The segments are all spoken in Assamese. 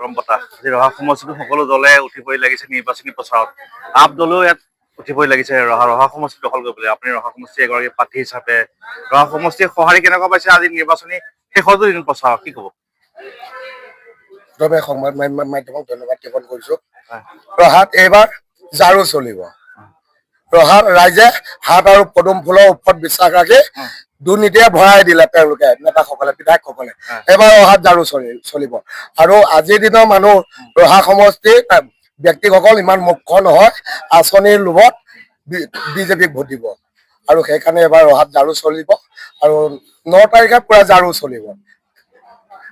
গৰম বতাহ আজি ৰহা সমষ্টিটো সকলো দলে উঠি পৰি লাগিছে নিৰ্বাচনী প্ৰচাৰত আপ দলেও ইয়াত উঠি পৰি লাগিছে ৰহা সমষ্টি দখল কৰিবলৈ আপুনি ৰহা সমষ্টি এগৰাকী প্ৰাৰ্থী হিচাপে ৰহা সমষ্টিৰ সঁহাৰি কেনেকুৱা পাইছে আজি নিৰ্বাচনী শেষৰটো দিন প্ৰচাৰ কি ক'ব প্ৰথমে সংবাদ মাধ্যমক ধন্যবাদ জ্ঞাপন কৰিছো ৰহাত এইবাৰ জাৰু চলিব ৰহাত ৰাইজে হাত আৰু পদুম ফুলৰ ওপৰত বিশ্বাস ৰাখি দুৰ্নীতিয়ে ভৰাই দিলে তেওঁলোকে নেতাসকলে বিধায়কসকলে এবাৰ ৰহাত জাৰু চলিব আৰু আজিৰ দিনৰ মানুহ ৰহা সমষ্টিৰ ব্যক্তিসকল ইমান মুখ্য নহয় আঁচনিৰ লোভত বিজেপিক ভোট দিব আৰু সেইকাৰণে এবাৰ ৰহাত জাৰু চলিব আৰু 9 তাৰিখে পুৰা জাৰু চলিব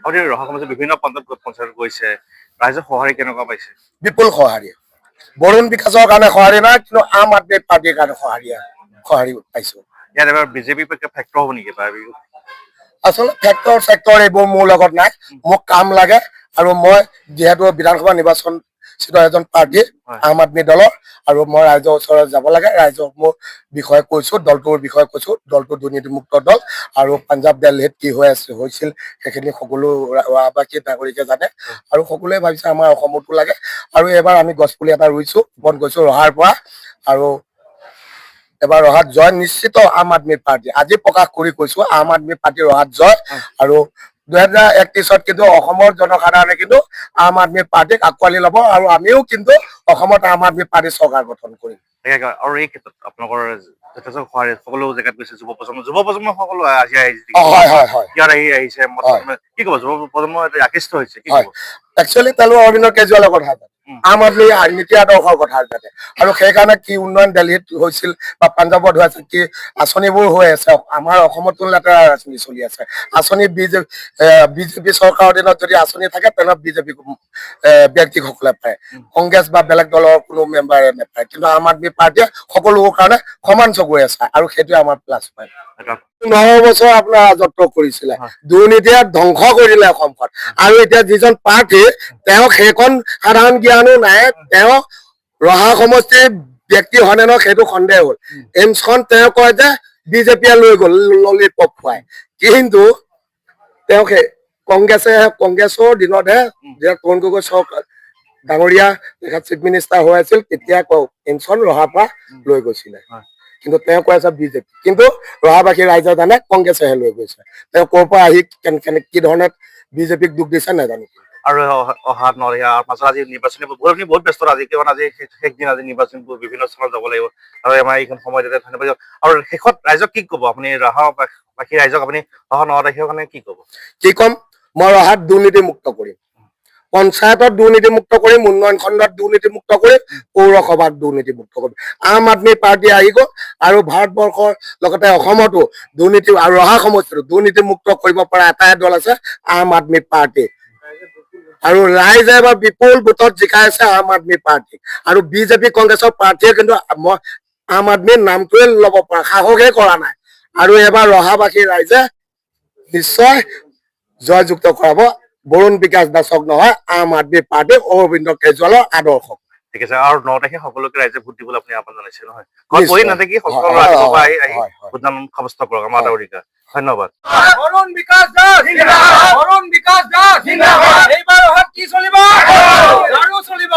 আপুনি ৰহা সমষ্টিৰ বিভিন্ন পঞ্চায়ত গৈছে ৰাইজৰ সঁহাৰি কেনেকুৱা পাইছে বিপুল সঁহাৰি বৰুণ বিকাশৰ কাৰণে সঁহাৰি নাই কিন্তু আম আদমি পাৰ্টিৰ কাৰণে সঁহাৰি পাইছো ইয়াত এবাৰ বিজেপিৰ ফেক্টৰ হ'ব নেকি আচলতে ফেক্টৰ এইবোৰ মোৰ লগত নাই মোক কাম লাগে আৰু মই যিহেতু বিধানসভা নিৰ্বাচন এজন প্ৰাৰ্থী আম আদমি দলৰ আৰু মই ৰাইজৰ ওচৰত যাব লাগে ৰাইজক মোৰ বিষয়ে কৈছো দলটোৰ বিষয়ে কৈছো দলটো দুৰ্নীতিমুক্ত দল আৰু পাঞ্জাৱ দিল্লীত কি হৈছিল সেইখিনি সকলো ৰাজ্যবাসী নাগৰিকে জানে আৰু সকলোৱে ভাবিছে আমাৰ অসমতো লাগে আৰু এবাৰ আমি গছপুলি এটা ৰুইছো বন গৈছো ৰহাৰ পৰা আৰু এবাৰ ৰহাত জয় নিশ্চিত আম আদমি পাৰ্টি আজি প্ৰকাশ কৰি কৈছো আম আদমি পাৰ্টি ৰহাত জয় আৰু 2031 কিন্তু অসমৰ জনসাধাৰণে কিন্তু আম আদমি পাৰ্টিক আঁকোৱালি ল'ব আৰু আমিও কিন্তু অসমত আম আদমি পাৰ্টি চৰকাৰ গঠন কৰিম আৰু এই ক্ষেত্ৰত আপোনালোকৰ যথেষ্ট সঁহাৰি সকলো জেগাত গৈছে যুৱ প্ৰজন্ম সকলো আজি আহিছে কি ক'ব যুৱ প্ৰজন্ম আকৃষ্ট হৈছে একচুৱেলি তেওঁলোক অৰবিন্দ কেজৰিৱালৰ কথা আম আদমি নীতি আদৰ্শৰ কথা জানে আৰু সেইকাৰণে কি উন্নয়ন দিল্লীত হৈছিল বা পাঞ্জাৱত হৈ আছে কি আঁচনিবোৰ হৈ আছে আমাৰ অসমতো লেতেৰা আঁচনি চলি আছে আঁচনি বিজেপি চৰকাৰৰ দিনত যদি আঁচনি থাকে তেনেহ'লে বিজেপি ব্যক্তিসকলে পায় কংগ্ৰেছ বা বেলেগ দলৰ কোনো মেম্বাৰে নাপায় কিন্তু আম আদমি পাৰ্টীয়ে সকলোবোৰ কাৰণে সমান চকুৰে চায় আৰু সেইটোৱে আমাৰ প্লাছ পইণ্ট 9 বছৰ আপোনাৰ ৰাজত্ব কৰিছিলে দুৰ্নীতিয়ে ধ্বংস কৰিলে অসমখন আৰু এতিয়া যিজন প্ৰাৰ্থী তেওঁ সেইখন সাধাৰণ জ্ঞানো নাই তেওঁ ৰহা সমষ্টিৰ ব্যক্তি হয়নে নহয় সেইটো সন্দেহ হ'ল এইমছখন তেওঁ কয় যে বিজেপিয়ে লৈ গ'ল ললিপপ খুৱাই কিন্তু তেওঁ কংগ্ৰেছৰ দিনতহে যেতিয়া তৰুণ গগৈ চৰকাৰ ডাঙৰীয়া দেখাত চিফ মিনিষ্টাৰ হৈ আছিল তেতিয়া এইমছখন ৰহাৰ পৰা লৈ গৈছিলে কিন্তু তেওঁ কৈ আছে বিজেপি কিন্তু ৰহাবাসী ৰাইজে জানে কংগ্ৰেছেহে লৈ গৈছে তেওঁ ক'ৰ পৰা আহি কি ধৰণে বিজেপিক দুখ দিছে নাজানো আৰু অহা পাছত আজি নিৰ্বাচনী বহুত ব্যস্ত আজি কিমান আজি শেষ দিন আজি নিৰ্বাচন বিভিন্ন স্থানত যাব লাগিব আৰু আমাৰ এইখন সময়ত ধন্যবাদ আৰু শেষত ৰাইজক কি ক'ব আপুনি ৰহাবাসী ৰাইজক আপুনি অহা 9 তাৰিখৰ কাৰণে কি ক'ম মই ৰহাত দুৰ্নীতিমুক্ত কৰিম পঞ্চায়তত দুৰ্নীতিমুক্ত কৰিম উন্নয়ন খণ্ডত দুৰ্নীতিমুক্ত কৰিম পৌৰসভাত দুৰ্নীতিমুক্ত কৰিম আম আদমি পাৰ্টি আহিব আৰু ভাৰতবৰ্ষৰ লগতে অসমতো দুৰ্নীতি আৰু ৰহা সমষ্টিটো দুৰ্নীতিমুক্ত কৰিব পৰা এটাই দল আছে আম আদমি পাৰ্টি আৰু ৰাইজে এবাৰ বিপুল ভোটত জিকাইছে আম আদমি পাৰ্টি আৰু বিজেপি কংগ্ৰেছৰ প্ৰাৰ্থীয়ে কিন্তু মই আম আদমিৰ নামটোৱে ল'ব পৰা সাহসে কৰা নাই আৰু এবাৰ ৰহাবাসী ৰাইজে নিশ্চয় জয়যুক্ত কৰাব বৰুণ বিকাশ দাসক নহয় আম আদমি পাৰ্টি অৰবিন্দ কেজৰিৱালৰ আদৰ্শক ঠিক আছে আৰু 9 তাৰিখে সকলোকে ৰাইজে ভোট দিবলৈ আপুনি আহ্বান জনাইছে নহয় বহি নাথাকি সকলো আহি ভোটদান সাব্যস্ত কৰক আমাৰ এটা অধিকাৰ ধন্যবাদ বৰুণ বিকাশ দাস জিন্দাবাদ বৰুণ বিকাশ দাস জিন্দাবাদ এইবাৰ কি চলিব জাৰু চলিব